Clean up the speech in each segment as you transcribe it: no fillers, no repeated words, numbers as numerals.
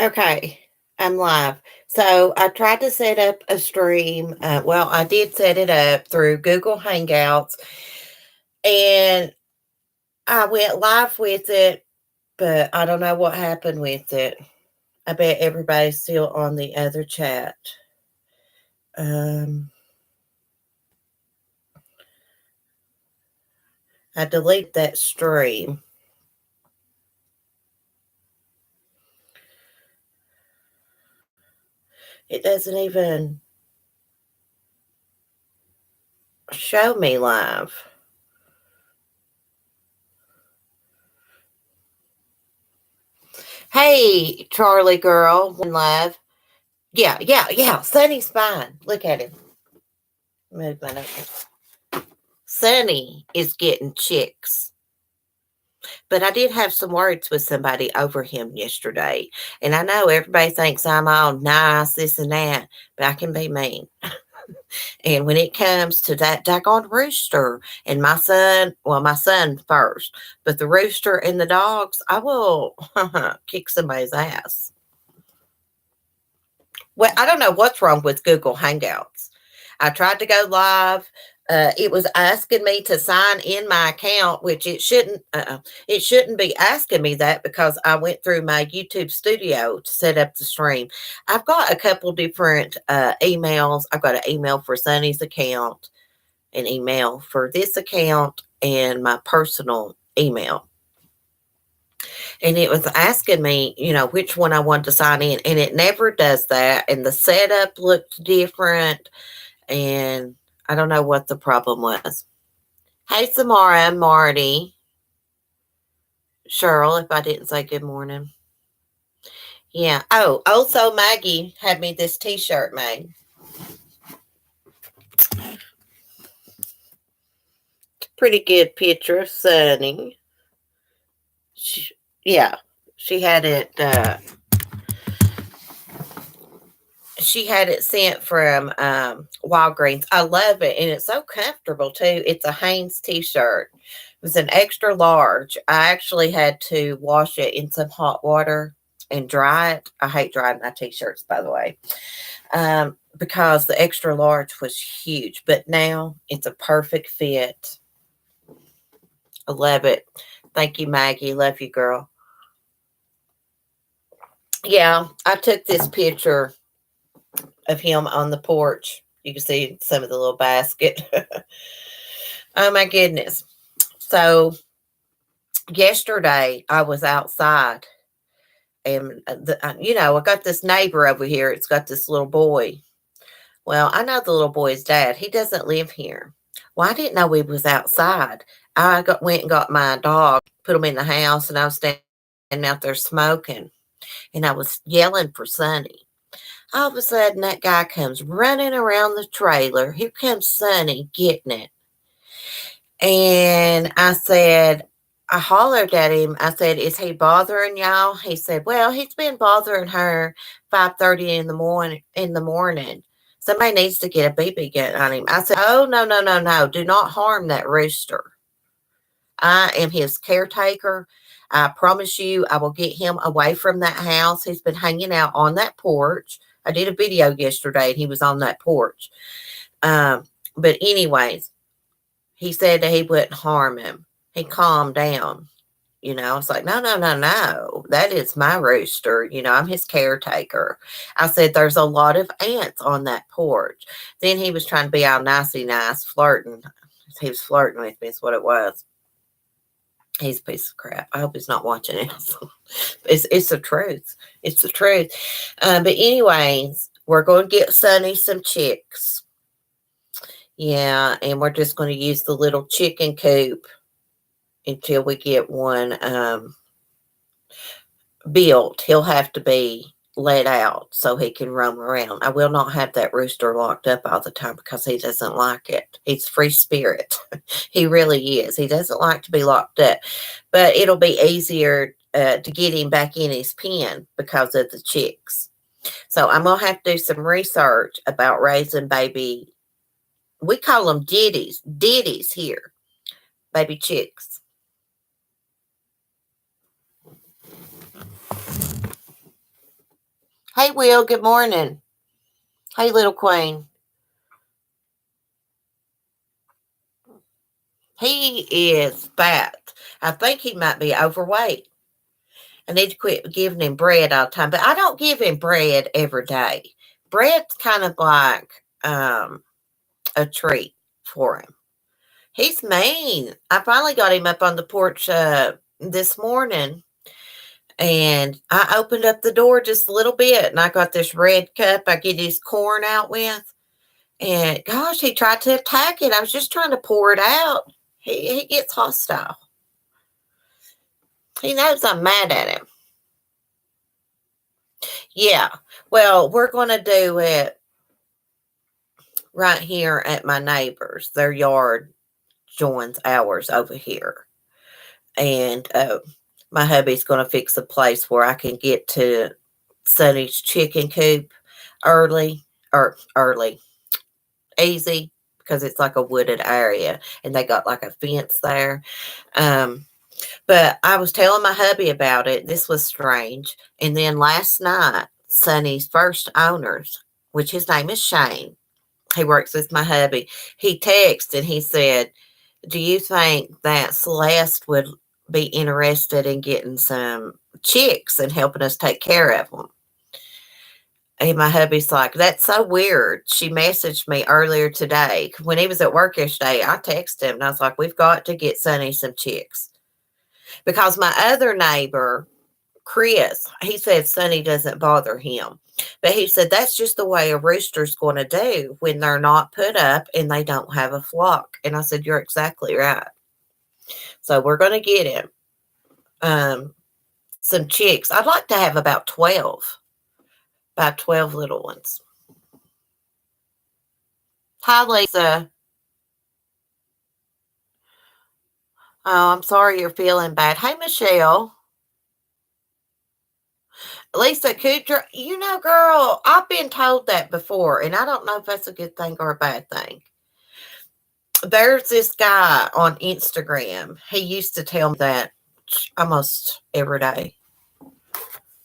Okay, I'm live. So I tried to set up a stream. Well, I did set it up through Google Hangouts, and I went live with it, but I don't know what happened with it. I bet everybody's still on the other chat. Um, I deleted that stream. It doesn't even show me live. Hey, Charlie girl, one live. Yeah. Sonny's fine. Look at him. Move my nose. Sonny is getting chicks. But I did have some words with somebody over him yesterday. And I know everybody thinks I'm all nice, this and that, but I can be mean. And when it comes to that daggone rooster and my son first, but the rooster and the dogs, I will kick somebody's ass. Well, I don't know what's wrong with Google Hangouts. I tried to go live. It was asking me to sign in my account, which it shouldn't. It shouldn't be asking me that because I went through my YouTube Studio to set up the stream. I've got a couple different emails. I've got an email for Sunny's account, an email for this account, and my personal email. And it was asking me, which one I wanted to sign in, and it never does that. And the setup looked different, and I don't know what the problem was. Hey, Samara, Marty, Cheryl, if I didn't say good morning. Yeah. Oh, also Maggie had me this T-shirt made. Pretty good picture of Sunny. Yeah, she had it. She had it sent from Walgreens. I love it, and it's so comfortable too. It's a Hanes T-shirt. It was an extra large. I actually had to wash it in some hot water and dry it. I hate drying my T-shirts, by the way, because the extra large was huge. But now it's a perfect fit. I love it. Thank you, Maggie. Love you, girl. Yeah, I took this picture of him on the porch. You can see some of the little basket. Oh my goodness. So yesterday I was outside, and I got this neighbor over here. It's got this little boy. Well, I know the little boy's dad. He doesn't live here. Well, I didn't know he was outside. Went and got my dog, put him in the house, and I was standing out there smoking, and I was yelling for Sonny. All of a sudden, that guy comes running around the trailer. Here comes Sonny getting it. And I hollered at him. I said, "Is he bothering y'all?" He said, "Well, he's been bothering her 5:30 in the morning. Somebody needs to get a BB gun on him." I said, "Oh, no. Do not harm that rooster. I am his caretaker. I promise you, I will get him away from that house. He's been hanging out on that porch. I did a video yesterday, and he was on that porch. But anyways, he said that he wouldn't harm him. He calmed down. It's like, no. That is my rooster. I'm his caretaker." I said, "There's a lot of ants on that porch." Then he was trying to be all nicey nice, flirting. He was flirting with me, is what it was. He's a piece of crap. I hope he's not watching it. It's the truth. It's the truth. But anyways, we're going to get Sonny some chicks. Yeah, and we're just going to use the little chicken coop until we get one built. He'll have to be let out so he can roam around. I will not have that rooster locked up all the time because he doesn't like it. He's free spirit. He really is. He doesn't like to be locked up. But it'll be easier to get him back in his pen because of the chicks. So I'm going to have to do some research about raising baby. We call them ditties here. Baby chicks. Hey, Will, good morning. Hey, little queen. He is fat. I think he might be overweight. I need to quit giving him bread all the time, but I don't give him bread every day. Bread's kind of like a treat for him. He's mean. I finally got him up on the porch this morning, and I opened up the door just a little bit, and I got this red cup I get his corn out with. And gosh, he tried to attack it. I was just trying to pour it out. He gets hostile. He knows I'm mad at him. Yeah. Well, we're going to do it right here at my neighbor's. Their yard joins ours over here. And my hubby's going to fix a place where I can get to Sonny's chicken coop early, easy, because it's like a wooded area and they got like a fence there. But I was telling my hubby about it. This was strange. And then last night, Sonny's first owners, which his name is Shane, he works with my hubby. He texted and he said, "Do you think that Celeste would be interested in getting some chicks and helping us take care of them?" And my hubby's like, "That's so weird." She messaged me earlier today. When he was at work yesterday, I texted him and I was like, "We've got to get Sonny some chicks." Because my other neighbor, Chris, he said Sonny doesn't bother him. But he said that's just the way a rooster's going to do when they're not put up and they don't have a flock. And I said, "You're exactly right." So we're going to get him some chicks. I'd like to have about 12 little ones. Hi, Lisa. Oh, I'm sorry you're feeling bad. Hey, Michelle. Lisa Kudra, girl, I've been told that before, and I don't know if that's a good thing or a bad thing. There's this guy on Instagram. He used to tell me that almost every day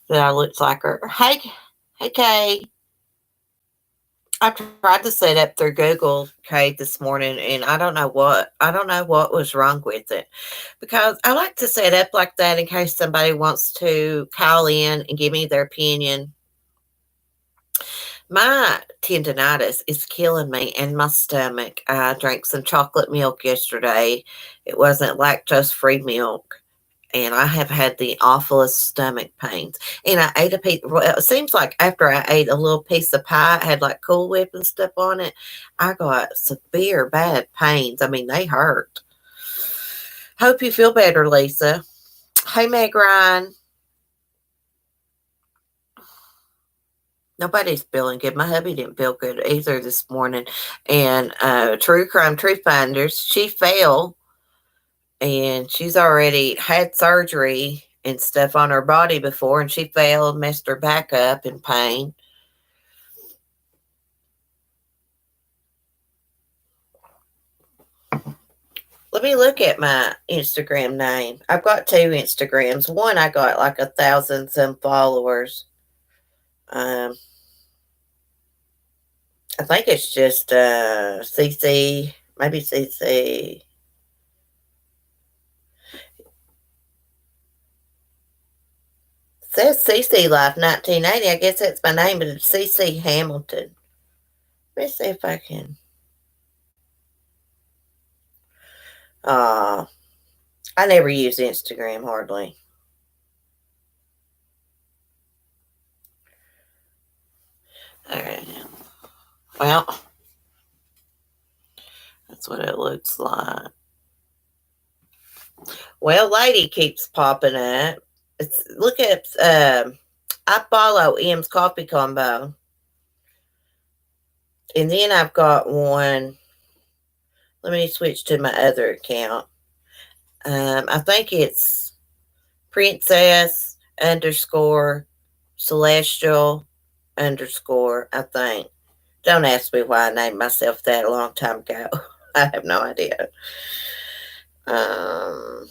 that I looked like her. Hey, Kay. I tried to set up through Google Kay this morning, and I don't know what was wrong with it, because I like to set up like that in case somebody wants to call in and give me their opinion. My tendinitis is killing me and my stomach. I drank some chocolate milk yesterday. It wasn't lactose free milk. And I have had the awfulest stomach pains. And I ate a piece. Well, it seems like after I ate a little piece of pie, it had like Cool Whip and stuff on it. I got severe bad pains. I mean, they hurt. Hope you feel better, Lisa. Hey, Meg Ryan. Nobody's feeling good. My hubby didn't feel good either this morning. And True Crime Truth Finders, she fell and she's already had surgery and stuff on her body before, and she fell and messed her back up in pain. Let me look at my Instagram name. I've got 2 Instagrams. One I got like 1,000 some followers. I think it's just CC, maybe CC. It says CC Life 1980. I guess that's my name, but it's CC Hamilton. Let me see if I can. I never use Instagram hardly. All right. Well, that's what it looks like. Well, lady keeps popping up. Look at I follow M's Coffee Combo, and then I've got one. Let me switch to my other account. I think it's Princess underscore Celestial underscore. I think. Don't ask me why I named myself that a long time ago. I have no idea. Let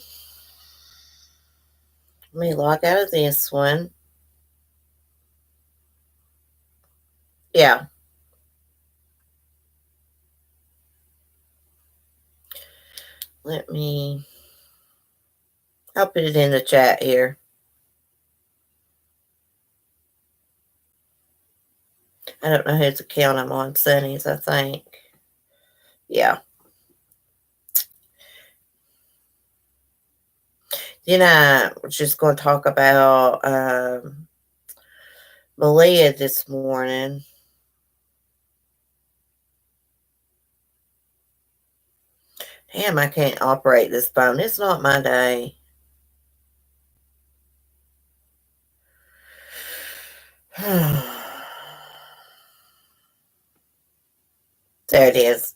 me log out of this one. Yeah. I'll put it in the chat here. I don't know whose account I'm on. Sunny's, I think. Yeah. I was just going to talk about Malia this morning. Damn, I can't operate this phone. It's not my day. There it is.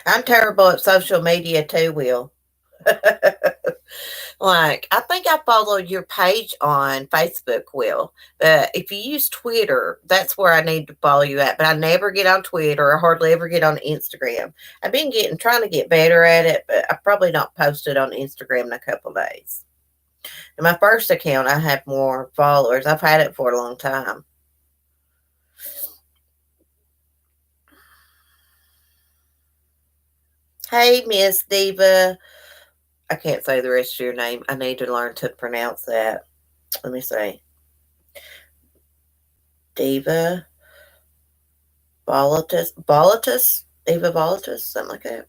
I'm terrible at social media too, Will. Like, I think I followed your page on Facebook, Will. If you use Twitter, that's where I need to follow you at. But I never get on Twitter. I hardly ever get on Instagram. I've been trying to get better at it, but I've probably not posted on Instagram in a couple of days. In my first account, I have more followers. I've had it for a long time. Hey, Miss Diva. I can't say the rest of your name. I need to learn to pronounce that. Let me see. Diva Diva Volatus, something like that.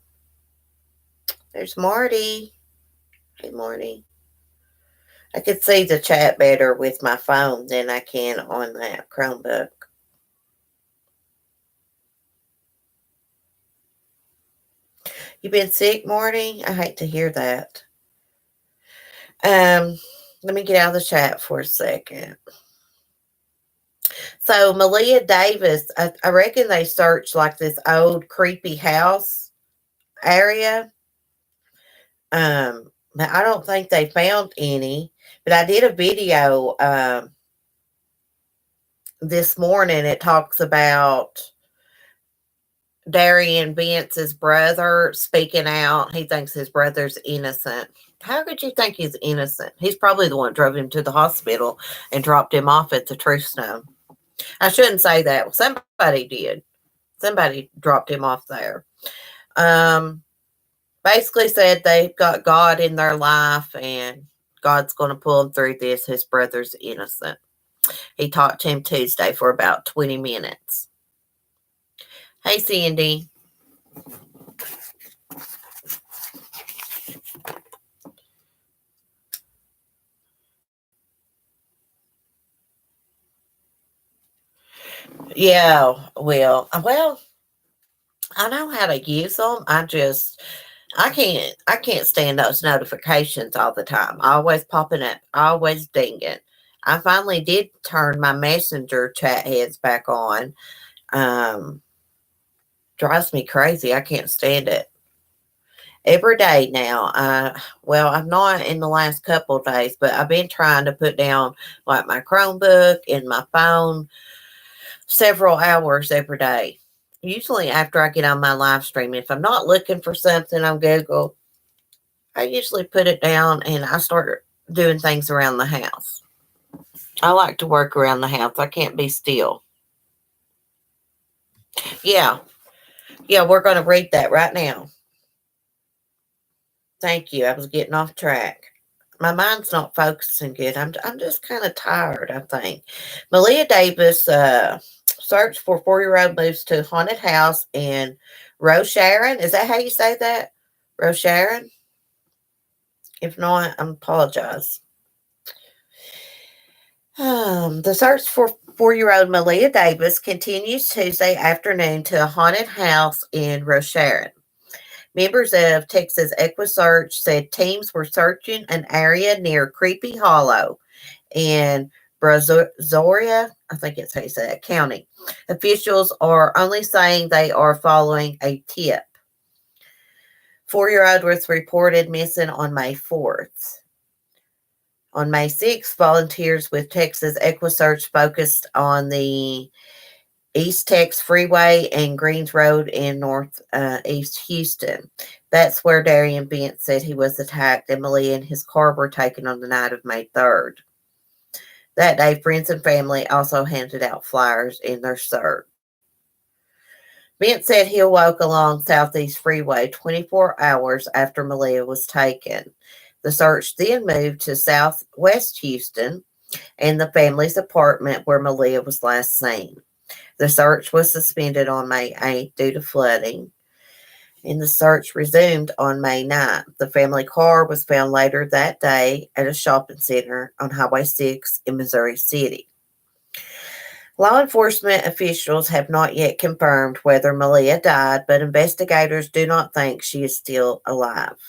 There's Marty. Hey, Marty. I could see the chat better with my phone than I can on that Chromebook. You been sick, Marty? I hate to hear that. Let me get out of the chat for a second. So Malia Davis, I reckon they searched like this old creepy house area. But I don't think they found any. But I did a video this morning. It talks about Darian Vance's brother speaking out. He thinks his brother's innocent. How could you think he's innocent? He's probably the one that drove him to the hospital and dropped him off at the Truth Stone. I shouldn't say that. Somebody did. Somebody dropped him off there. Basically said they've got God in their life and God's going to pull them through this. His brother's innocent. He talked to him Tuesday for about 20 minutes. Hey, Sandy. Yeah, well, I know how to use them. I can't stand those notifications all the time. Always popping up, always dinging. I finally did turn my messenger chat heads back on. Drives me crazy. I can't stand it. Every day now. I'm not in the last couple of days, but I've been trying to put down like my Chromebook and my phone several hours every day. Usually after I get on my live stream, if I'm not looking for something on Google, I usually put it down and I start doing things around the house. I like to work around the house. I can't be still. Yeah, we're going to read that right now. Thank you. I was getting off track. My mind's not focusing good. I'm just kind of tired, I think. Malia Davis searched for 4-year-old moves to haunted house in Rosharon. Is that how you say that? Rosharon? If not, I apologize. The search for 4-year-old Malia Davis continues Tuesday afternoon to a haunted house in Rosharon. Members of Texas EquiSearch said teams were searching an area near Creepy Hollow in Brazoria, I think it's how you say that, county. Officials are only saying they are following a tip. 4-year-old was reported missing on May 4th. On May 6th, volunteers with Texas EquiSearch focused on the East Tex Freeway and Greens Road in northeast Houston. That's where Darian Bent said he was attacked, and Malia and his car were taken on the night of May 3rd. That day, friends and family also handed out flyers in their search. Bent said he awoke along Southeast Freeway 24 hours after Malia was taken. The search then moved to Southwest Houston and the family's apartment where Malia was last seen. The search was suspended on May 8th due to flooding, and the search resumed on May 9th. The family car was found later that day at a shopping center on Highway 6 in Missouri City. Law enforcement officials have not yet confirmed whether Malia died, but investigators do not think she is still alive.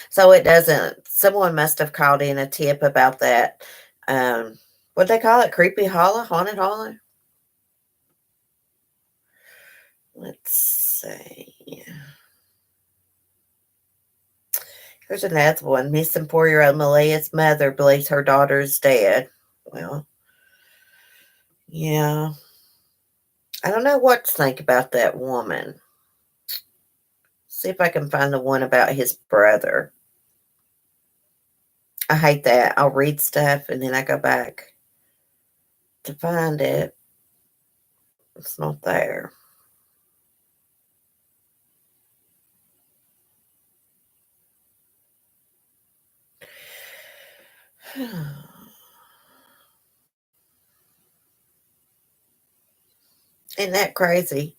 So it doesn't, someone must have called in a tip about that, what they call it, creepy hollow, haunted hollow? Let's see. Here's another one. Missing 4-year-old Malia's mother believes her daughter is dead. Well, yeah. I don't know what to think about that woman. See if I can find the one about his brother. I hate that. I'll read stuff and then I go back to find it. It's not there. Isn't that crazy?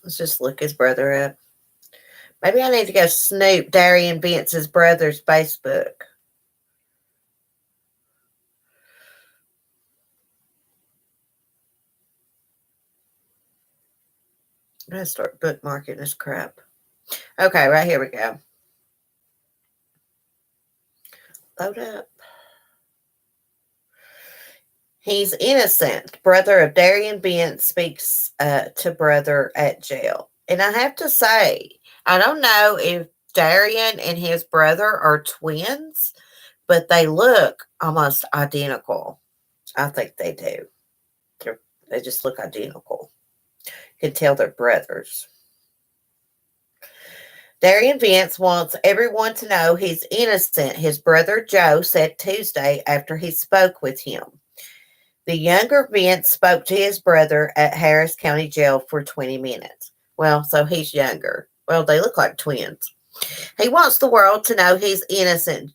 Let's just look his brother up. Maybe I need to go snoop Darian Bentz's brother's Facebook. I'm going to start bookmarking this crap. Okay, right here we go. Load up. He's innocent. Brother of Darian Bent speaks to brother at jail. And I have to say, I don't know if Darian and his brother are twins, but they look almost identical. I think they do. They just look identical. You can tell they're brothers. Darian Bent wants everyone to know he's innocent, his brother Joe said Tuesday after he spoke with him. The younger Bent spoke to his brother at Harris County Jail for 20 minutes. Well, so he's younger. Well, they look like twins. He wants the world to know he's innocent,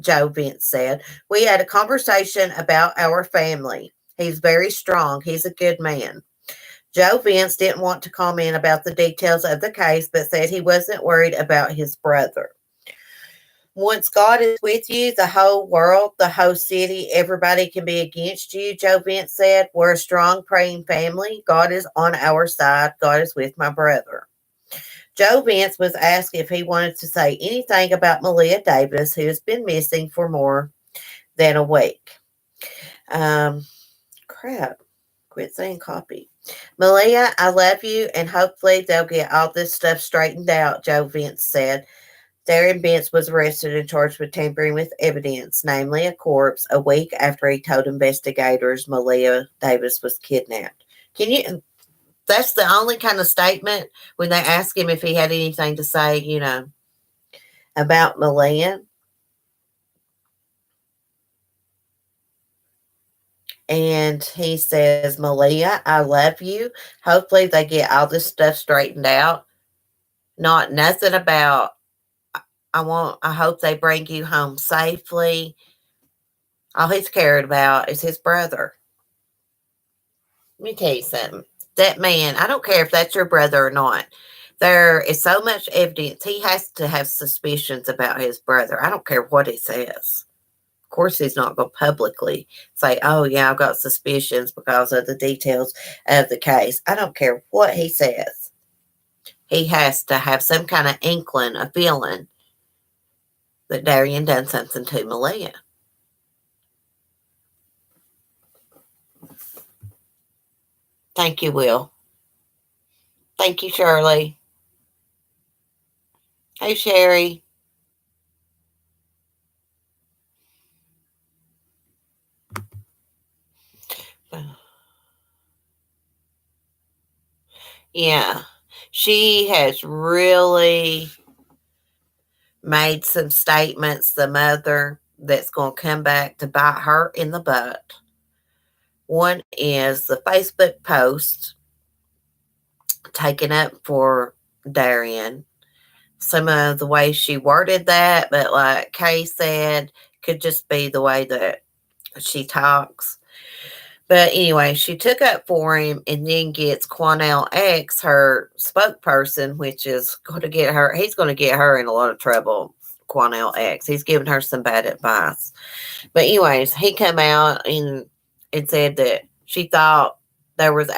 Joe Bent said. We had a conversation about our family. He's very strong. He's a good man. Joe Bent didn't want to comment about the details of the case, but said he wasn't worried about his brother. Once God is with you, the whole world, the whole city, everybody can be against you, Joe Bent said. We're a strong, praying family. God is on our side. God is with my brother. Joe Bent was asked if he wanted to say anything about Malia Davis, who has been missing for more than a week. Crap. Quit saying copy. Malia, I love you, and hopefully they'll get all this stuff straightened out, Joe Bent said. Darian Bent was arrested and charged with tampering with evidence, namely a corpse, a week after he told investigators Malia Davis was kidnapped. That's the only kind of statement when they ask him if he had anything to say, about Malia. And he says, Malia, I love you. Hopefully they get all this stuff straightened out. Not nothing about, I hope they bring you home safely. All he's cared about is his brother. Let me tell you something. That man, I don't care if that's your brother or not. There is so much evidence. He has to have suspicions about his brother. I don't care what he says. Of course, he's not going to publicly say, oh, yeah, I've got suspicions because of the details of the case. I don't care what he says. He has to have some kind of inkling, a feeling that Darian done something to Malia. Thank you, Will. Thank you, Shirley. Hey, Shari. Yeah. She has really made some statements, the mother, that's going to come back to bite her in the butt. One is the Facebook post taken up for Darian. Some of the way she worded that, but like Kay said, could just be the way that she talks. But anyway, she took up for him and then gets Quanell X, her spokesperson, which is going to get her, he's going to get her in a lot of trouble. Quanell X. He's giving her some bad advice. But anyways, he come out and said that she thought there was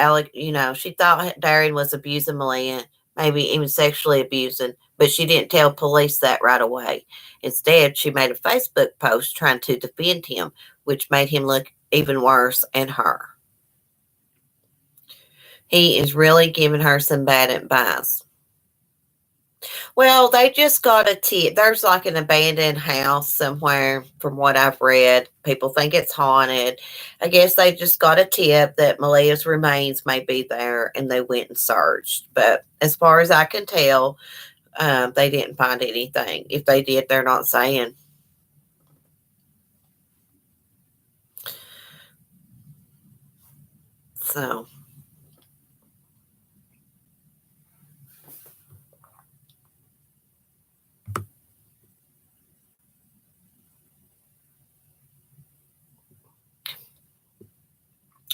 she thought Darian was abusing Malia, maybe even sexually abusing, but she didn't tell police that right away. Instead, she made a Facebook post trying to defend him, which made him look even worse and her. He is really giving her some bad advice. Well, they just got a tip. There's like an abandoned house somewhere, from what I've read. People think it's haunted. I guess they just got a tip that Malia's remains may be there, and they went and searched. But as far as I can tell, they didn't find anything. If they did, they're not saying. So.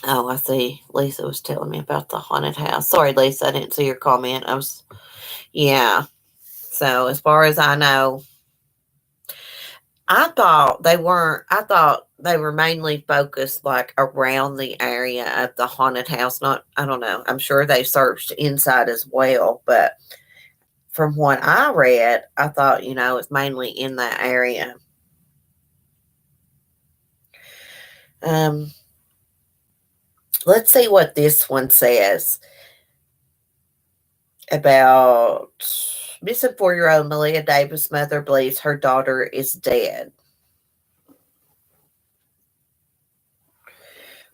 Oh, I see. Lisa was telling me about the haunted house. Sorry, Lisa, I didn't see your comment. Yeah. So, as far as I know, I thought they were mainly focused like around the area of the haunted house. Not, I don't know. I'm sure they searched inside as well, but from what I read, I thought, it's mainly in that area. Um, let's see what this one says about missing 4-year-old Malia Davis' mother believes her daughter is dead.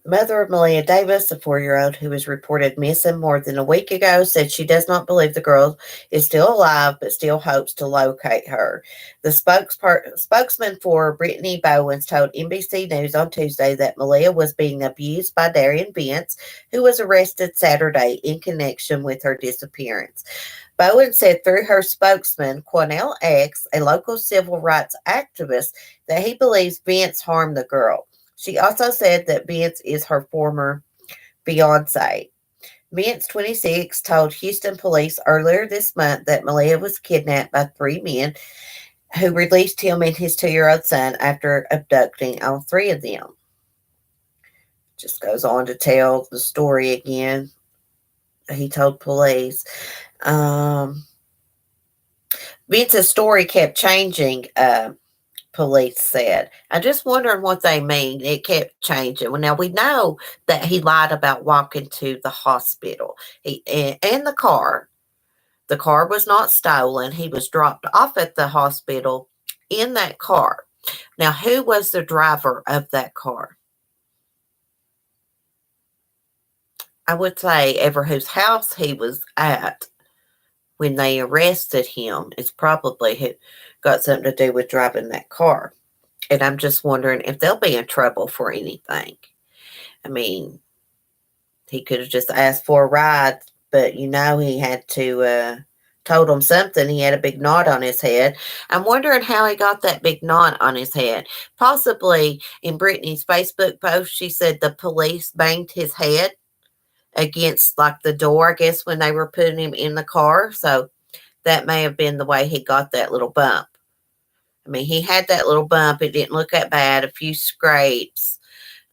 Mother of Malia Davis, the 4-year-old who was reported missing more than a week ago, said she does not believe the girl is still alive, but still hopes to locate her. The spokesman for Brittany Bowens told NBC News on Tuesday that Malia was being abused by Darian Vince, who was arrested Saturday in connection with her disappearance. Bowen said through her spokesman, Quanell X, a local civil rights activist, that he believes Vince harmed the girl. She also said that Vince is her former fiance. Vince, 26, told Houston police earlier this month that Malia was kidnapped by 3 men who released him and his 2-year-old son after abducting all 3 of them. Just goes on to tell the story again. He told police. Vince's story kept changing, police said. I'm just wondering what they mean. It kept changing. Well, now we know that he lied about walking to the hospital. And the car. The car was not stolen. He was dropped off at the hospital in that car. Now, who was the driver of that car? I would say ever whose house he was at when they arrested him is probably got something to do with driving that car. And I'm just wondering if they'll be in trouble for anything. I mean, he could have just asked for a ride, but he had to told him something. He had a big knot on his head. I'm wondering how he got that big knot on his head. Possibly in Brittany's Facebook post, she said the police banged his head against like the door, I guess, when they were putting him in the car. So that may have been the way he got that little bump. I mean, he had that little bump. It didn't look that bad. A few scrapes.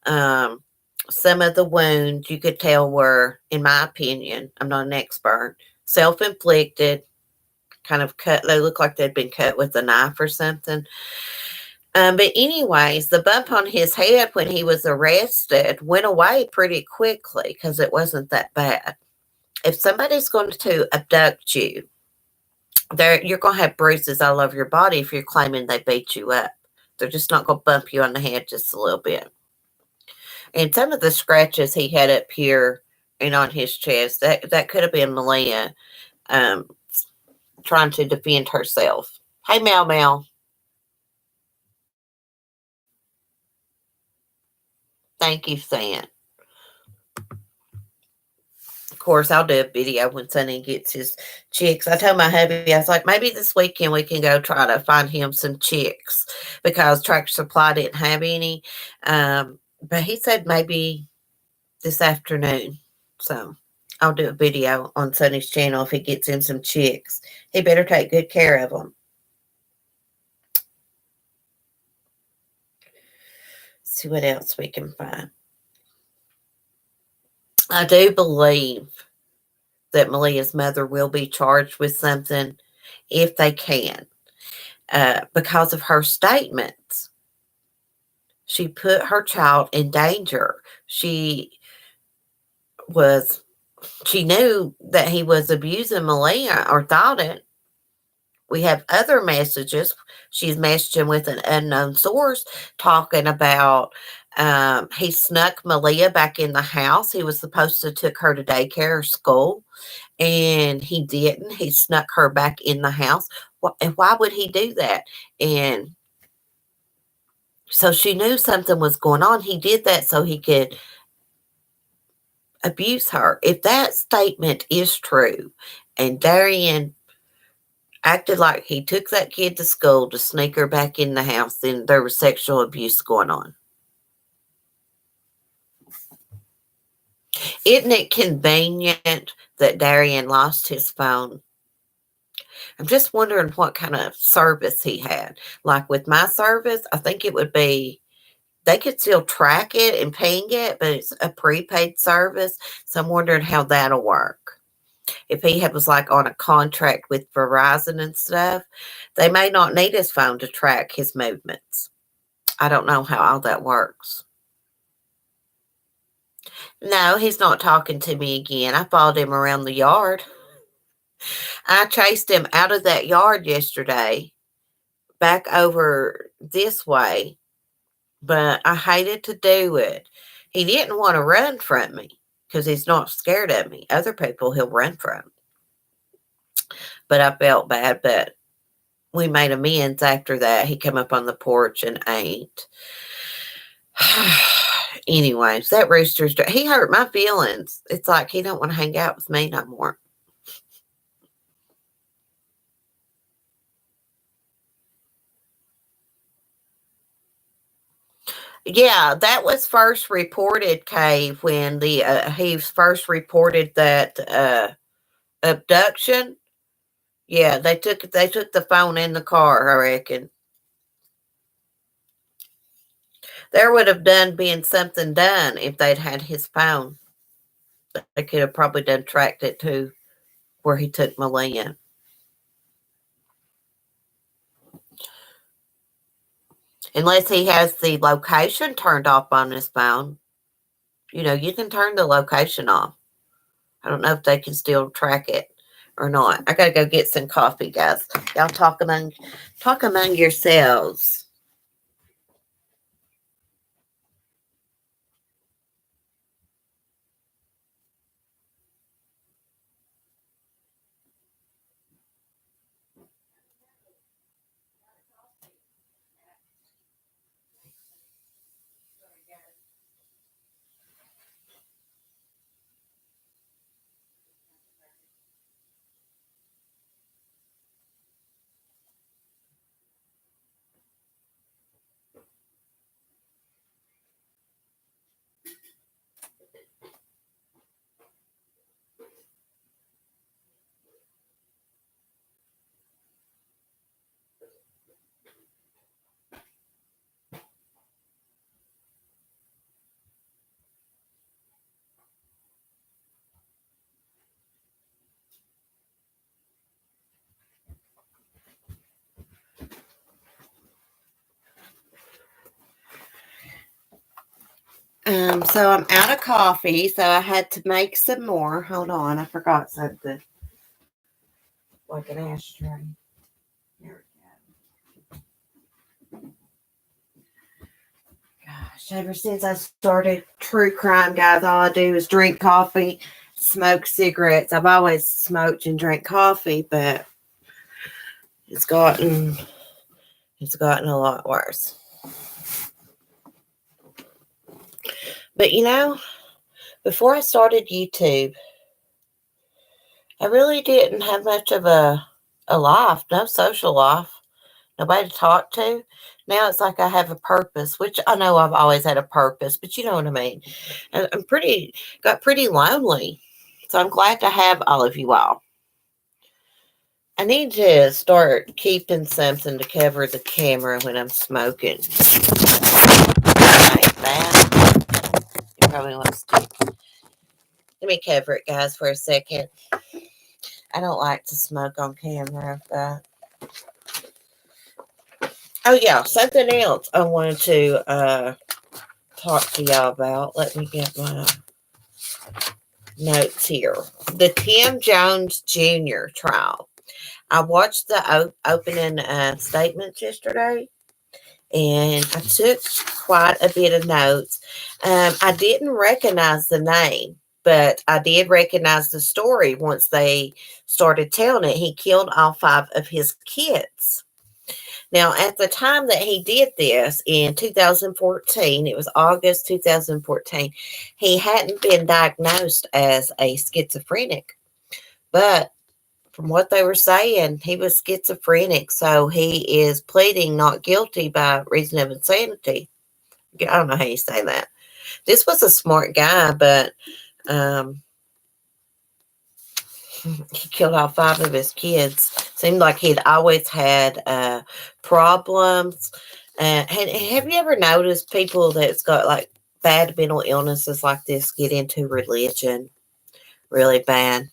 Some of the wounds you could tell were, in my opinion, I'm not an expert, self-inflicted, kind of cut. They look like they'd been cut with a knife or something. But anyways, the bump on his head when he was arrested went away pretty quickly because it wasn't that bad. If somebody's going to abduct you, you're going to have bruises all over your body if you're claiming they beat you up. They're just not going to bump you on the head just a little bit. And some of the scratches he had up here and on his chest. That could have been Malia trying to defend herself. Hey, Meow Meow. Thank you, Sam. Of course, I'll do a video when Sonny gets his chicks. I told my hubby, I was like, maybe this weekend we can go try to find him some chicks because Tractor Supply didn't have any. But he said maybe this afternoon. So I'll do a video on Sonny's channel if he gets him some chicks. He better take good care of them. See what else we can find. I do believe that Malia's mother will be charged with something if they can, because of her statements. She put her child in danger. She knew that he was abusing Malia, or thought it. We have other messages. She's messaging with an unknown source talking about he snuck Malia back in the house. He was supposed to took her to daycare or school, and he didn't. He snuck her back in the house. And why would he do that? And so she knew something was going on. He did that so he could abuse her. If that statement is true, and Darian acted like he took that kid to school to sneak her back in the house, then there was sexual abuse going on. Isn't it convenient that Darian lost his phone? I'm just wondering what kind of service he had. Like with my service, I think it would be, they could still track it and ping it, but it's a prepaid service. So I'm wondering how that'll work. If he was like on a contract with Verizon and stuff, they may not need his phone to track his movements. I don't know how all that works. No, he's not talking to me again. I followed him around the yard. I chased him out of that yard yesterday, back over this way, but I hated to do it. He didn't want to run from me because he's not scared of me. Other people he'll run from. But I felt bad, but we made amends after that. He came up on the porch and ate. Anyways, that rooster's, he hurt my feelings. It's like he don't want to hang out with me no more. Yeah, that was first reported, Cave, when he first reported that abduction. Yeah, they took the phone in the car, I reckon. There would have been something done if they'd had his phone. They could have probably done tracked it to where he took Malia. Unless he has the location turned off on his phone. You know, you can turn the location off. I don't know if they can still track it or not. I gotta go get some coffee, guys. Y'all talk among yourselves. So I'm out of coffee, so I had to make some more. Hold on, I forgot something. Like an ashtray. There we go. Gosh. Ever since I started true crime, guys, all I do is drink coffee, smoke cigarettes. I've always smoked and drank coffee, but it's gotten a lot worse. But before I started YouTube, I really didn't have much of a life, no social life, nobody to talk to. Now it's like I have a purpose, which I know I've always had a purpose, but you know what I mean. I'm got pretty lonely. So I'm glad to have all of you all. I need to start keeping something to cover the camera when I'm smoking. Like that. You probably want to stick. Let me cover it, guys, for a second. I don't like to smoke on camera, but oh yeah, something else I wanted to talk to y'all about. Let me get my notes here. The Tam Jones Jr Trial. I watched the opening statements yesterday, and I took quite a bit of notes. I didn't recognize the name, but I did recognize the story once they started telling it. He killed all 5 of his kids. Now, at the time that he did this in 2014, it was August 2014, he hadn't been diagnosed as a schizophrenic. But from what they were saying, he was schizophrenic, so he is pleading not guilty by reason of insanity. I don't know how you say that. This was a smart guy, but he killed all 5 of his kids. Seemed like he'd always had problems. Have you ever noticed people that's got like bad mental illnesses like this get into religion really bad?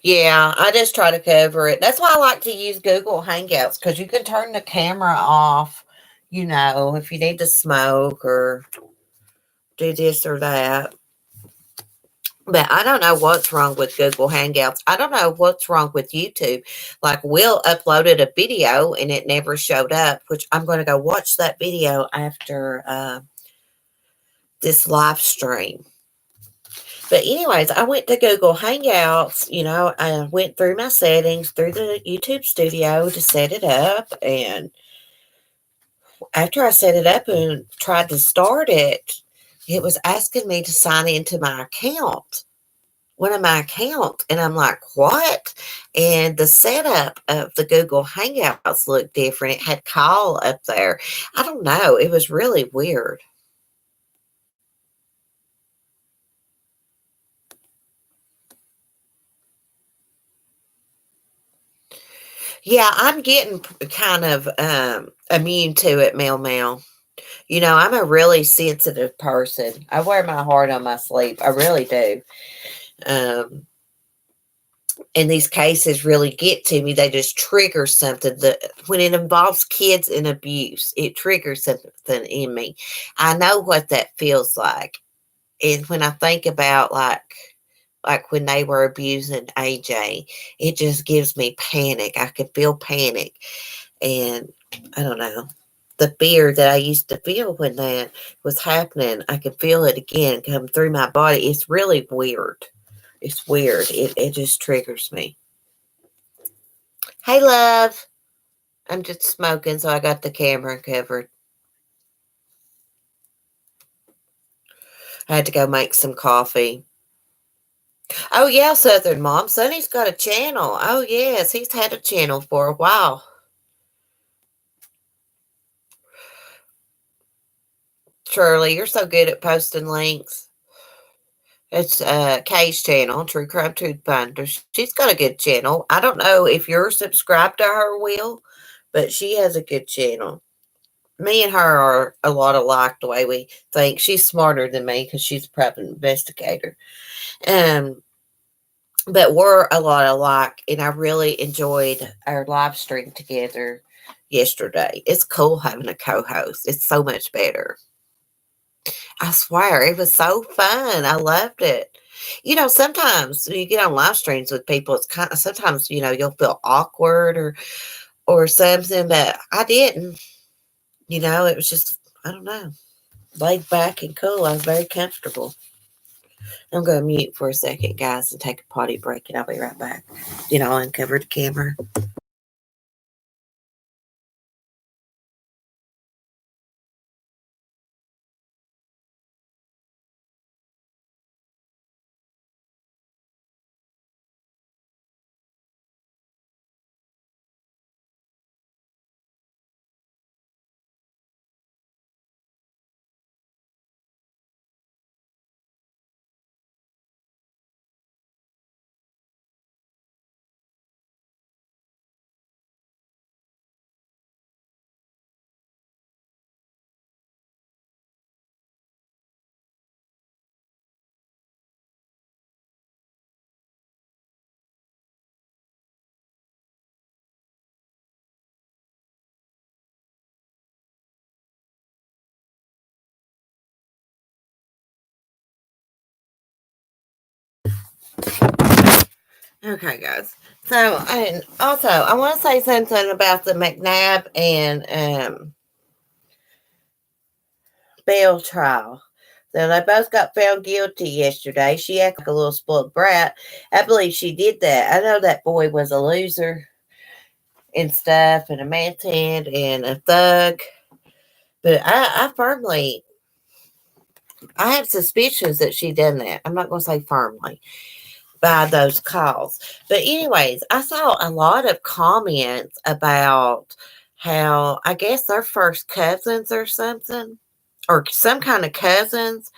Yeah, I just try to cover it. That's why I like to use Google Hangouts, because you can turn the camera off, if you need to smoke or do this or that. But I don't know what's wrong with Google Hangouts. I don't know what's wrong with YouTube. Like, Will uploaded a video and it never showed up, which I'm going to go watch that video after this live stream. But anyways, I went to Google Hangouts. I went through my settings through the YouTube studio to set it up. And after I set it up and tried to start it, it was asking me to sign into my account. One of my accounts. And I'm like, what? And the setup of the Google Hangouts looked different. It had call up there. I don't know. It was really weird. Yeah, I'm getting kind of immune to it, Mel. I'm a really sensitive person. I wear my heart on my sleeve. I really do. And these cases really get to me. They just trigger something. When it involves kids and abuse, it triggers something in me. I know what that feels like. And when I think about like when they were abusing AJ, it just gives me panic. I can feel panic. And I don't know. The fear that I used to feel when that was happening, I can feel it again come through my body. It's really weird. It's weird. It just triggers me. Hey, love. I'm just smoking, so I got the camera covered. I had to go make some coffee. Oh, yeah, Southern Mom. Sonny's got a channel. Oh, yes, he's had a channel for a while. Shirley, you're so good at posting links. It's Kay's channel, True Crime Truth Finder. She's got a good channel. I don't know if you're subscribed to her, Will, but she has a good channel. Me and her are a lot alike the way we think. She's smarter than me because she's a private investigator. But we're a lot alike, and I really enjoyed our live stream together yesterday. It's cool having a co-host. It's so much better. I swear, it was so fun. I loved it. Sometimes when you get on live streams with people, it's kind of sometimes you'll feel awkward or something, but I didn't. It was just I don't know, laid back and cool. I was very comfortable. I'm going to mute for a second, guys, and take a potty break, and I'll be right back. I'll uncover the camera. Okay, guys. So, and also, I want to say something about the McNabb and Bell trial. So they both got found guilty yesterday. She acted like a little spoiled brat. I believe she did that. I know that boy was a loser and stuff, and a man's hand and a thug. But I have suspicions that she done that. I'm not going to say firmly by those calls. But anyways, I saw a lot of comments about how I guess they're first cousins or something, or some kind of cousins.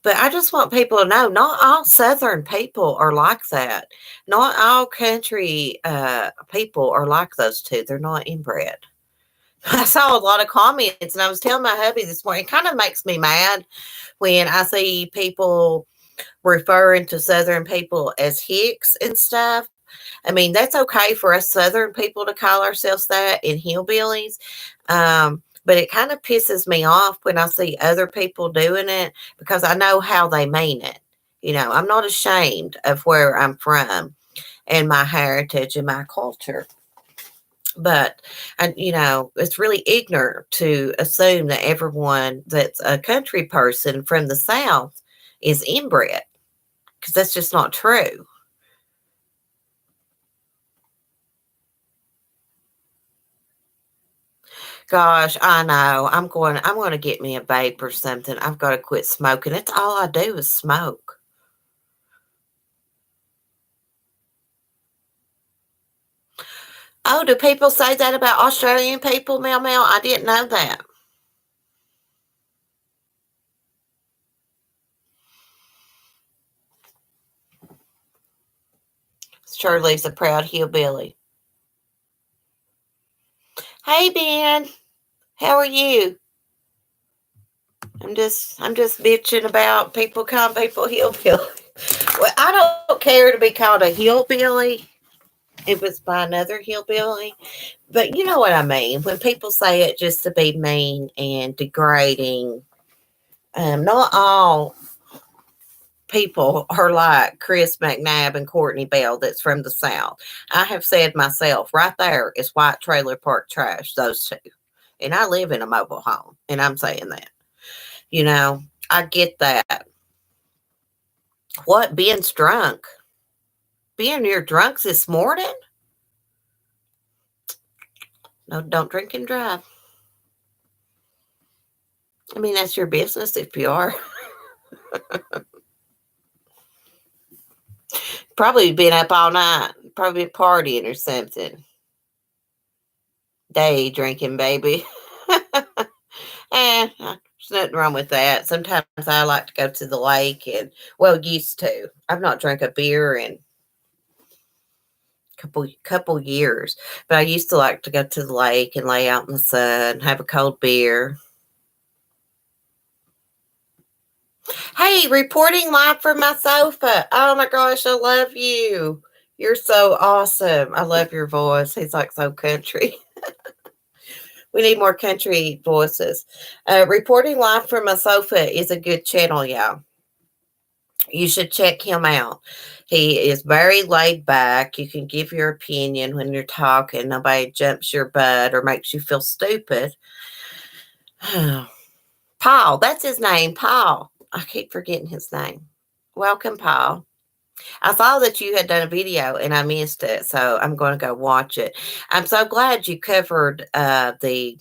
But I just want people to know not all Southern people are like that. Not all country people are like those two. They're not inbred. I saw a lot of comments, and I was telling my hubby this morning, it kind of makes me mad when I see people referring to Southern people as hicks and stuff. I mean, that's okay for us Southern people to call ourselves that and hillbillies. But it kind of pisses me off when I see other people doing it because I know how they mean it. I'm not ashamed of where I'm from and my heritage and my culture. But, it's really ignorant to assume that everyone that's a country person from the South is inbred because that's just not true. Gosh, I know. I'm going to get me a vape or something. I've got to quit smoking. That's all I do is smoke. Oh, do people say that about Australian people, Mel Mel? I didn't know that. Shirley's a proud hillbilly. Hey Ben, how are you? I'm just bitching about people calling people hillbilly. Well, I don't care to be called a hillbilly if it's by another hillbilly, but you know what I mean. When people say it just to be mean and degrading, not all people are like Chris McNabb and Courtney Bell that's from the South. I have said myself, right there is white trailer park trash, those two. And I live in a mobile home, and I'm saying that. You know, I get that. What, Ben's drunk? Ben, you're drunk this morning? No, don't drink and drive. I mean, that's your business if you are. Probably been up all night. Probably partying or something. Day drinking, baby. There's nothing wrong with that. Sometimes I like to go to the lake and, well, used to. I've not drank a beer in couple years, but I used to like to go to the lake and lay out in the sun, have a cold beer. Hey, reporting live from my sofa. Oh my gosh, I love you. You're so awesome. I love your voice. He's like so country. We need more country voices. Reporting live from my sofa is a good channel, y'all. You should check him out. He is very laid back. You can give your opinion when you're talking. Nobody jumps your butt or makes you feel stupid. Paul, that's his name, Paul. I keep forgetting his name. Welcome, Paul. I saw that you had done a video and I missed it, so I'm going to go watch it. I'm so glad you covered the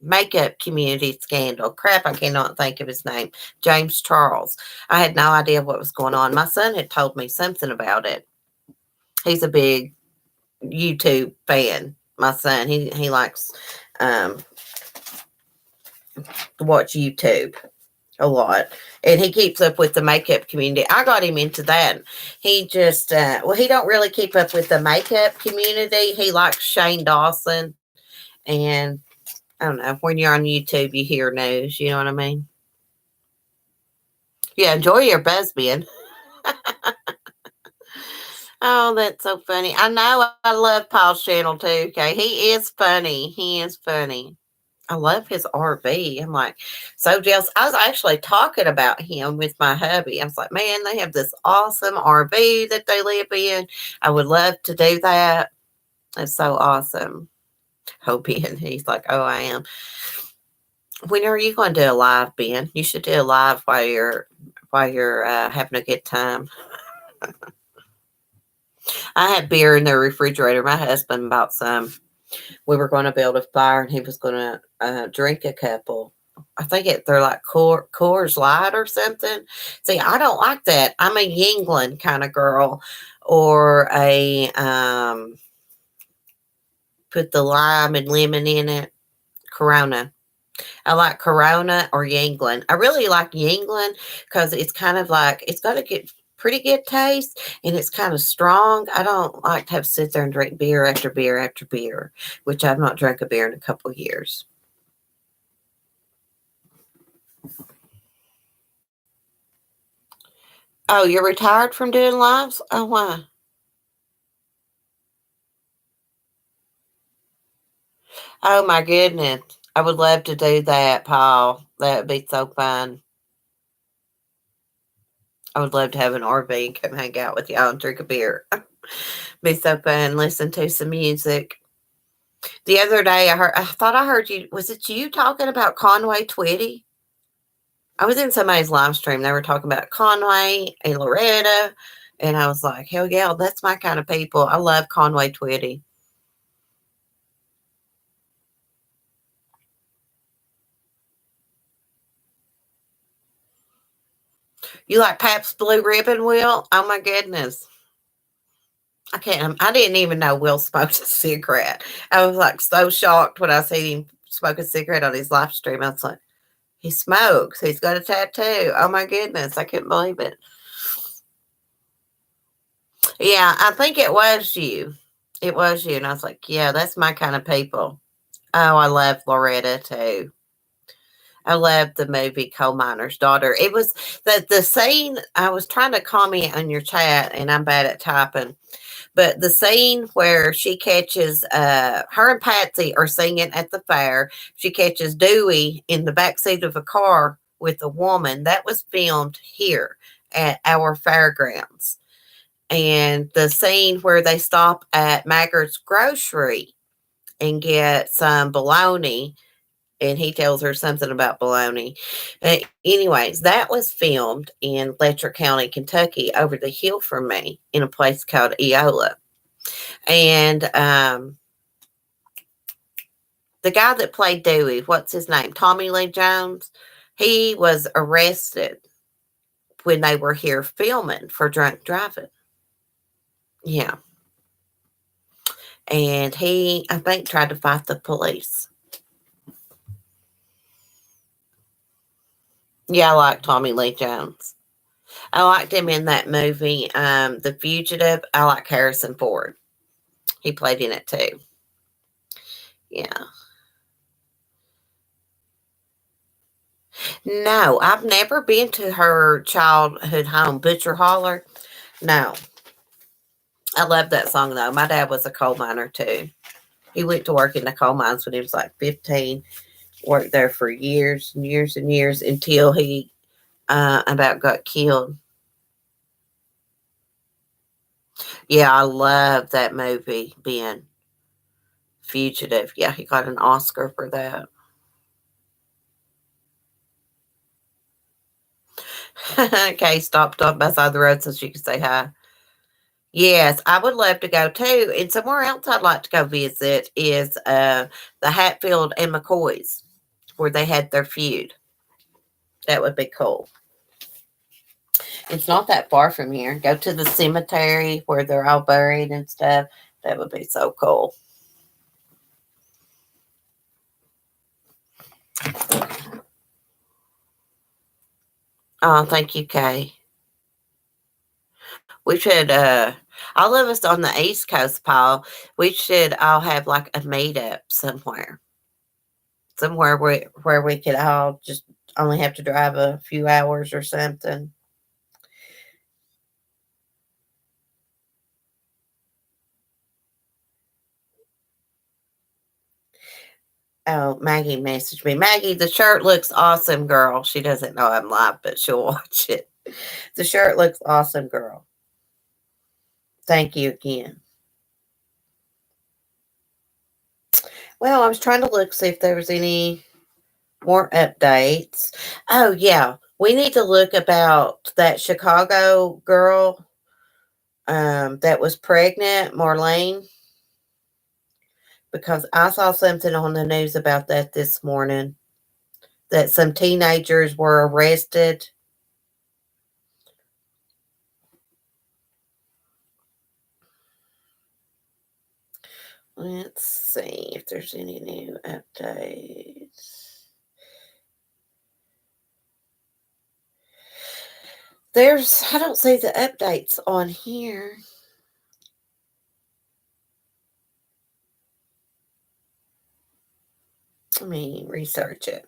makeup community scandal. Crap, I cannot think of his name. James Charles. I had no idea what was going on. My son had told me something about it. He's a big YouTube fan. My son, he likes to watch YouTube a lot, and he keeps up with the makeup community. I got him into that. He just he don't really keep up with the makeup community. He likes Shane Dawson, and I don't know, when you're on YouTube you hear news, you know what I mean? Yeah, enjoy your lesbian. Oh, that's so funny. I know I love Paul's channel too. Okay, he is funny. He is funny. I love his RV. I'm like so jealous. I was actually talking about him with my hubby. I was like, man, they have this awesome RV that they live in. I would love to do that. It's so awesome. Hoping. He's like, oh, I am. When are you going to do a live, Ben? You should do a live while you're having a good time. I had beer in the refrigerator. My husband bought some. We were going to build a fire, and he was going to drink a couple. I think they're like Coors Light or something. See, I don't like that. I'm a Yingling kind of girl, or a put the lime and lemon in it. Corona. I like Corona or Yingling. I really like Yingling because it's kind of like, it's got to get pretty good taste and it's kind of strong. I don't like to have to sit there and drink beer after beer after beer, which I've not drank a beer in a couple of years. Oh, you're retired from doing lives? Oh, why? Oh, my goodness. I would love to do that, Paul. That would be so fun. I would love to have an RV and come hang out with y'all and drink a beer. Be so fun. Listen to some music. The other day, I thought I heard you. Was it you talking about Conway Twitty? I was in somebody's live stream. They were talking about Conway and Loretta, and I was like, hell yeah, that's my kind of people. I love Conway Twitty. You like Pabst Blue Ribbon, Will? Oh my goodness. I didn't even know Will smoked a cigarette. I was like so shocked when I seen him smoke a cigarette on his live stream. I was like, he smokes. He's got a tattoo. Oh my goodness. I couldn't believe it. Yeah, I think it was you. It was you. And I was like, yeah, that's my kind of people. Oh, I love Loretta too. I love the movie Coal Miner's Daughter. It was the scene. I was trying to comment on your chat, and I'm bad at typing. But the scene where she catches her and Patsy are singing at the fair. She catches Dewey in the backseat of a car with a woman. That was filmed here at our fairgrounds. And the scene where they stop at Maggart's grocery and get some bologna, and he tells her something about bologna. Anyways, that was filmed in Letcher County, Kentucky, over the hill from me in a place called Eola. And the guy that played Dewey, what's his name? Tommy Lee Jones. He was arrested when they were here filming for drunk driving. Yeah. And he, I think, tried to fight the police. Yeah, I like Tommy Lee Jones. I liked him in that movie, The Fugitive. I like Harrison Ford. He played in it too. Yeah. No, I've never been to her childhood home, Butcher Holler. No. I love that song though. My dad was a coal miner too. He went to work in the coal mines when he was like 15. Worked there for years and years and years until he about got killed. Yeah, I love that movie, Ben. Fugitive. Yeah, he got an Oscar for that. Okay, stopped up beside the road so she could say hi. Yes, I would love to go too. And somewhere else I'd like to go visit is the Hatfield and McCoys, where they had their feud. That would be cool. It's not that far from here. Go to the cemetery where they're all buried and stuff. That would be so cool. Oh, thank you, Kay. We should, all of us on the East Coast, Paul, we should all have like a meetup somewhere. Somewhere where we could all just only have to drive a few hours or something. Oh, Maggie messaged me. Maggie, the shirt looks awesome, girl. She doesn't know I'm live, but she'll watch it. The shirt looks awesome, girl. Thank you again. Well, I was trying to look, see if there was any more updates. Oh, yeah. We need to look about that Chicago girl that was pregnant, Marlene, because I saw something on the news about that this morning, that some teenagers were arrested. Let's see if there's any new updates. I don't see the updates on here. Let me research it.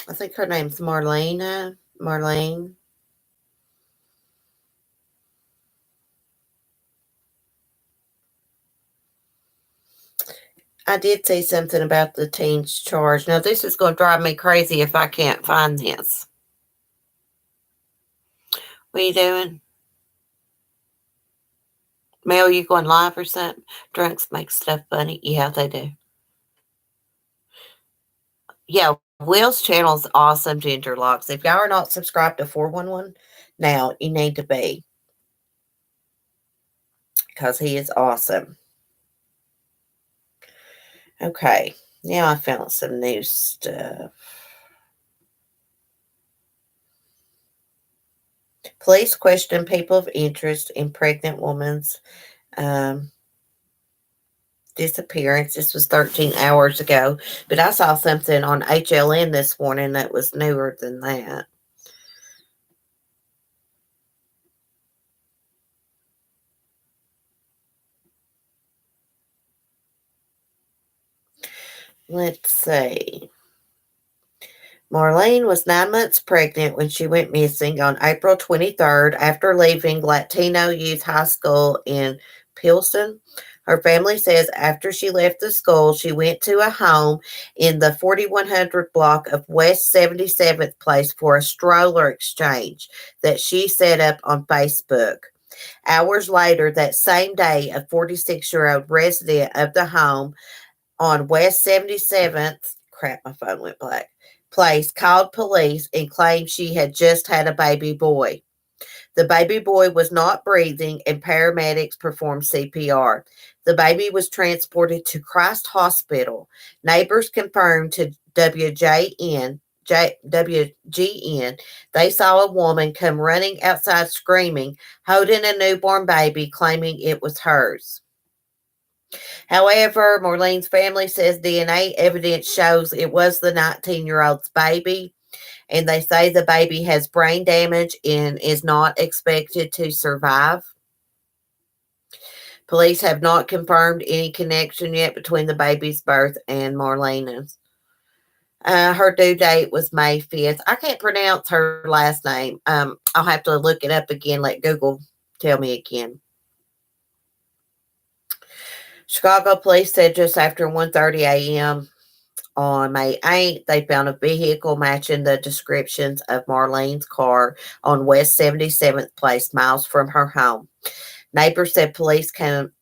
I think her name's Marlena Marlene. I did see something about the teen's charge. Now, this is going to drive me crazy if I can't find this. What are you doing? Mel, you going live or something? Drunks make stuff funny. Yeah, they do. Yeah, Will's channel is awesome, Ginger Locks. If y'all are not subscribed to 411 now, you need to be. Because he is awesome. Okay, now I found some new stuff. Police question people of interest in pregnant woman's disappearance. This was 13 hours ago, but I saw something on HLN this morning that was newer than that. Let's see. Marlene was 9 months pregnant when she went missing on April 23rd after leaving Latino Youth High School in Pilsen. Her family says after she left the school, she went to a home in the 4100 block of West 77th Place for a stroller exchange that she set up on Facebook. Hours later, that same day, a 46-year-old resident of the home on West 77th, crap, my phone went black, place called police and claimed she had just had a baby boy. The baby boy was not breathing and paramedics performed CPR. The baby was transported to Christ Hospital. Neighbors confirmed to WGN they saw a woman come running outside screaming, holding a newborn baby, claiming it was hers. However, Marlene's family says DNA evidence shows it was the 19-year-old's baby, and they say the baby has brain damage and is not expected to survive. Police have not confirmed any connection yet between the baby's birth and Marlena's. Her due date was May 5th. I can't pronounce her last name. I'll have to look it up again, let Google tell me again. Chicago police said just after 1:30 a.m. on May 8th, they found a vehicle matching the descriptions of Marlene's car on West 77th Place, miles from her home. Neighbors said police came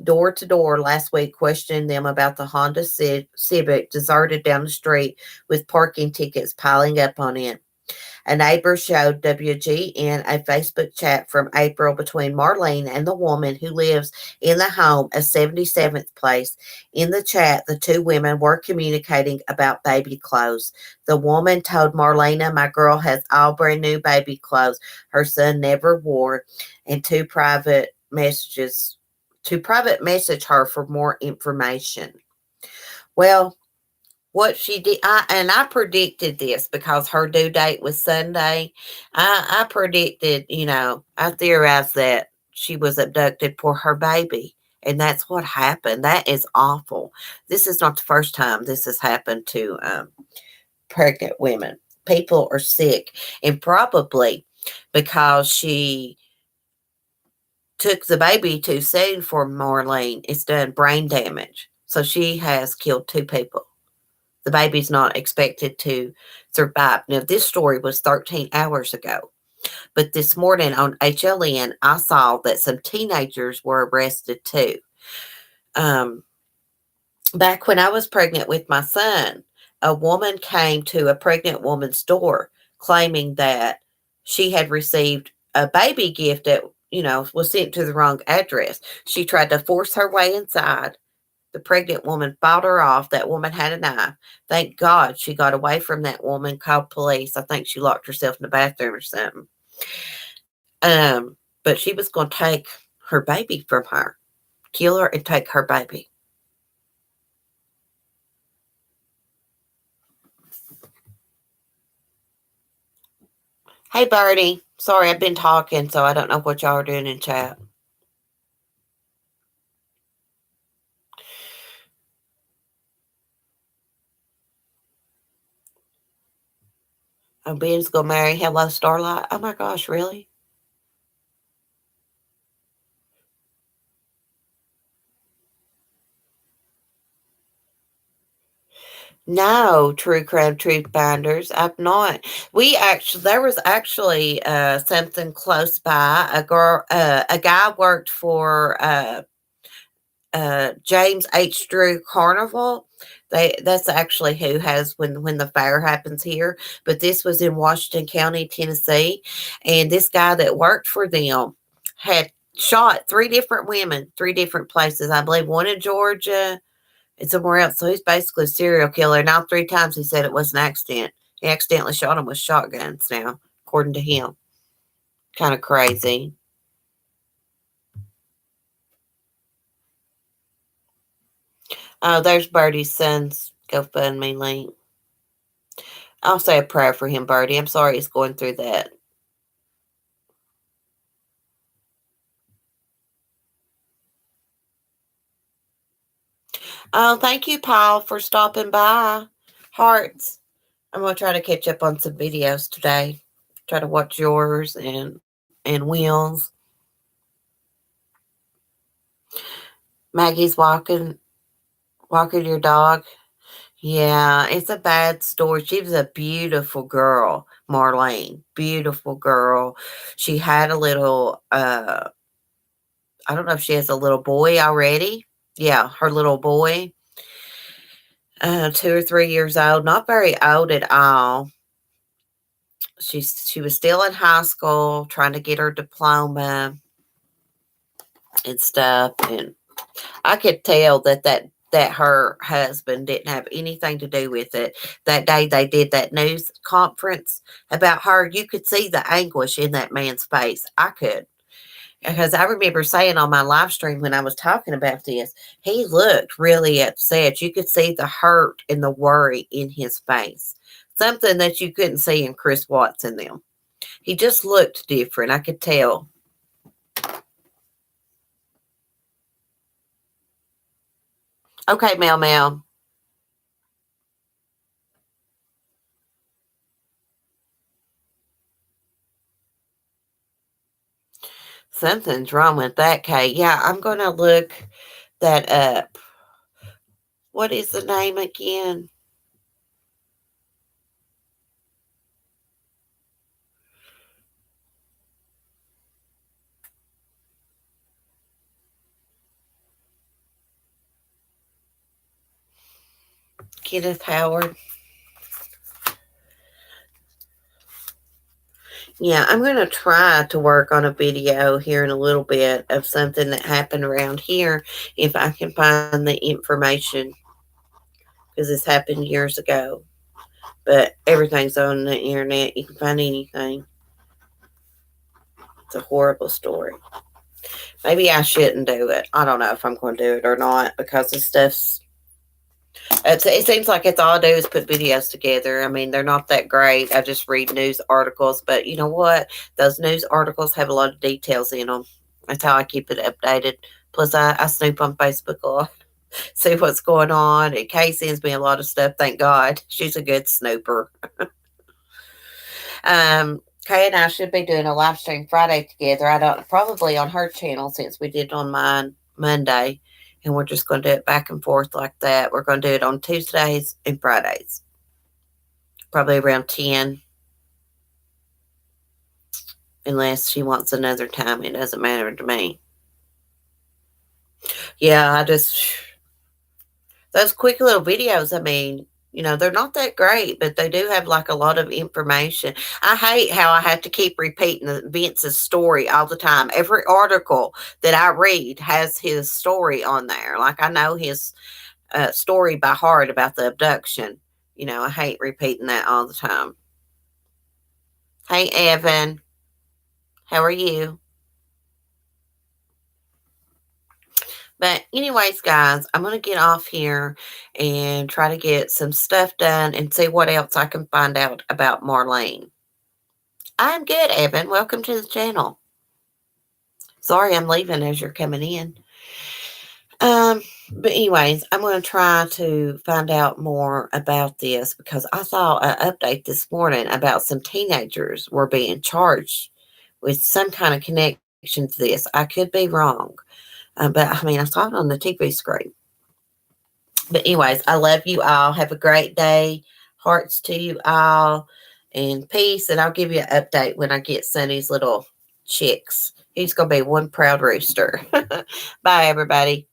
door to door last week questioning them about the Honda Civic deserted down the street with parking tickets piling up on it. A neighbor showed WGN a Facebook chat from April between Marlene and the woman who lives in the home at 77th Place. In the chat, the two women were communicating about baby clothes. The woman told Marlena, "My girl has all brand new baby clothes her son never wore," and to private message her for more information. Well, what she did, I predicted this because her due date was Sunday. I predicted, I theorized that she was abducted for her baby, and that's what happened. That is awful. This is not the first time this has happened to pregnant women. People are sick, and probably because she took the baby too soon for Marlene, it's done brain damage. So she has killed two people. The baby's not expected to survive. Now, this story was 13 hours ago, but this morning on HLN, I saw that some teenagers were arrested too. Back when I was pregnant with my son, a woman came to a pregnant woman's door claiming that she had received a baby gift that, was sent to the wrong address. She tried to force her way inside. The pregnant woman fought her off. That woman had a knife. Thank God she got away from that woman, called police. I think she locked herself in the bathroom or something. But she was going to take her baby from her, kill her and take her baby. Hey, Birdie. Sorry, I've been talking, so I don't know what y'all are doing in chat. Oh, Ben's going to marry Hello Starlight. Oh, my gosh, really? No, True Crime Truth Finders. I've not. There was actually something close by. A guy worked for James H. Drew Carnival. That's actually who has when the fire happens here. But this was in Washington County, Tennessee, and this guy that worked for them had shot three different women, three different places. I believe one in Georgia and somewhere else. So he's basically a serial killer. And all three times he said it was an accident. He accidentally shot him with shotguns now, according to him. Kind of crazy. Oh, there's Birdie's son's GoFundMe link. I'll say a prayer for him, Birdie. I'm sorry he's going through that. Oh, thank you, Paul, for stopping by. Hearts. I'm going to try to catch up on some videos today. Try to watch yours and Will's. Maggie's walking your dog. Yeah, it's a bad story. She was a beautiful girl, Marlene. Beautiful girl. She had a little I don't know if she has a little boy already. Yeah, her little boy. 2 or 3 years old, not very old at all. She was still in high school trying to get her diploma and stuff, and I could tell that her husband didn't have anything to do with it. That day they did that news conference about her, you could see the anguish in that man's face. I could. Because I remember saying on my live stream when I was talking about this, he looked really upset. You could see the hurt and the worry in his face. Something that you couldn't see in Chris Watts and them. He just looked different. I could tell. Okay, Mel. Something's wrong with that, Kate. Yeah, I'm going to look that up. What is the name again? Kenneth Howard. Yeah, I'm going to try to work on a video here in a little bit of something that happened around here if I can find the information, because this happened years ago. But everything's on the internet. You can find anything. It's a horrible story. Maybe I shouldn't do it. I don't know if I'm going to do it or not, because this stuff's. It seems like it's all I do is put videos together. I mean, they're not that great. I just read news articles. But you know what? Those news articles have a lot of details in them. That's how I keep it updated. Plus, I snoop on Facebook a lot, see what's going on. And Kay sends me a lot of stuff. Thank God. She's a good snooper. Kay and I should be doing a live stream Friday together. I don't, probably on her channel, since we did on mine Monday, and we're just going to do it back and forth like that. We're going to do it on Tuesdays and Fridays, probably around 10, unless she wants another time. It doesn't matter to me. Yeah, those quick little videos, I mean, they're not that great, but they do have like a lot of information. I hate how I have to keep repeating Vince's story all the time. Every article that I read has his story on there. Like, I know his story by heart about the abduction. I hate repeating that all the time. Hey, Evan, how are you? But anyways, guys, I'm going to get off here and try to get some stuff done and see what else I can find out about Marlene. I'm good, Evan. Welcome to the channel. Sorry I'm leaving as you're coming in. But anyways, I'm going to try to find out more about this, because I saw an update this morning about some teenagers were being charged with some kind of connection to this. I could be wrong. But I mean, I saw it on the TV screen. But anyways, I love you all. Have a great day. Hearts to you all. And peace. And I'll give you an update when I get Sonny's little chicks. He's going to be one proud rooster. Bye, everybody.